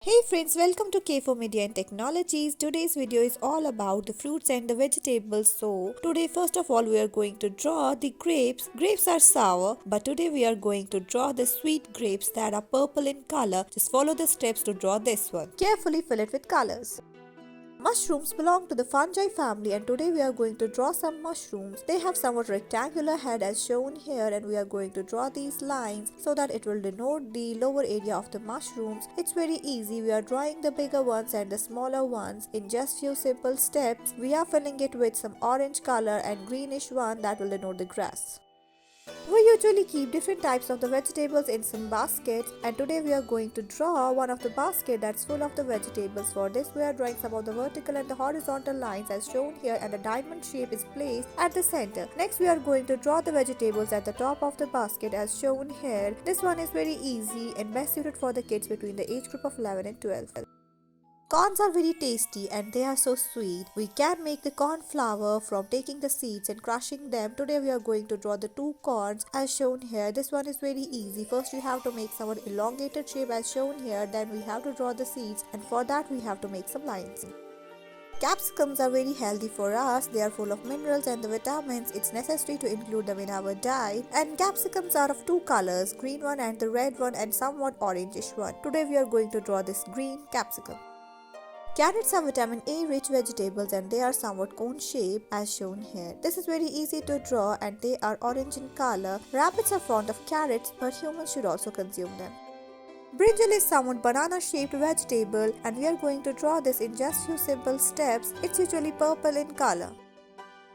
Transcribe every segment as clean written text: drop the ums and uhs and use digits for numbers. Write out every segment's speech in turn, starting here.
Hey friends, welcome to K4 Media and Technologies. Today's video is all about the fruits and the vegetables. So, today first of all we are going to draw the grapes. Grapes are sour, but today we are going to draw the sweet grapes that are purple in color. Just follow the steps to draw this one. Carefully fill it with colors. Mushrooms belong to the fungi family, and today we are going to draw some mushrooms. They have somewhat rectangular head as shown here, and we are going to draw these lines so that it will denote the lower area of the mushrooms. It's very easy. We are drawing the bigger ones and the smaller ones in just few simple steps. We are filling it with some orange color and greenish one that will denote the grass. We usually keep different types of the vegetables in some baskets, and today we are going to draw one of the basket that's full of the vegetables. For this we are drawing some of the vertical and the horizontal lines as shown here, and a diamond shape is placed at the center. Next we are going to draw the vegetables at the top of the basket as shown here. This one is very easy and best suited for the kids between the age group of 11 and 12. Corns are very tasty and they are so sweet. We can make the corn flour from taking the seeds and crushing them. Today we are going to draw the two corns as shown here. This one is very easy. First we have to make some elongated shape as shown here. Then we have to draw the seeds, and for that we have to make some lines. Capsicums are very healthy for us. They are full of minerals and the vitamins. It's necessary to include them in our diet. And capsicums are of two colors, green one and the red one, and somewhat orangish one. Today we are going to draw this green capsicum. Carrots are vitamin A rich vegetables and they are somewhat cone shaped as shown here. This is very easy to draw and they are orange in color. Rabbits are fond of carrots, but humans should also consume them. Brinjal is somewhat banana shaped vegetable and we are going to draw this in just few simple steps. It's usually purple in color.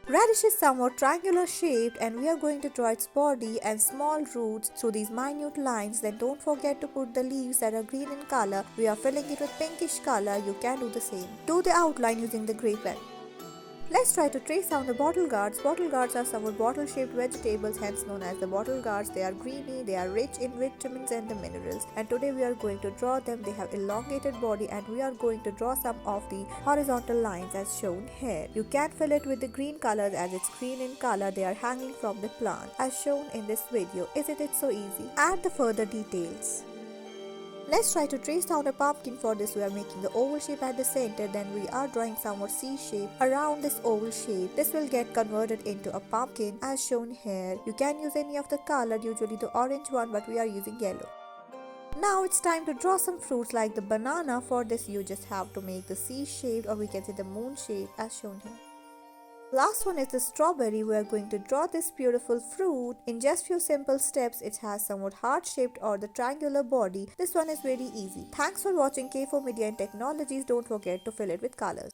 Radish is somewhat triangular shaped and we are going to draw its body and small roots through these minute lines. Then don't forget to put the leaves that are green in color. We are filling it with pinkish color. You can do the same. Do the outline using the gray pen. Let's try to trace down the bottle gourds. Bottle gourds are somewhat bottle-shaped vegetables, hence known as the bottle gourds. They are greeny, they are rich in vitamins and the minerals. And today we are going to draw them. They have elongated body and we are going to draw some of the horizontal lines as shown here. You can fill it with the green colors as it's green in color. They are hanging from the plant as shown in this video. Isn't it so easy? Add the further details. Let's try to trace down a pumpkin. For this we are making the oval shape at the center, then we are drawing somewhat C shape around this oval shape. This will get converted into a pumpkin as shown here. You can use any of the color, usually the orange one, but we are using yellow. Now it's time to draw some fruits like the banana. For this you just have to make the C shape, or we can say the moon shape as shown here. Last one is the strawberry. We are going to draw this beautiful fruit in just few simple steps. It has somewhat heart shaped or the triangular body. This one is very easy. Thanks for watching K4 Media and Technologies. Don't forget to fill it with colors.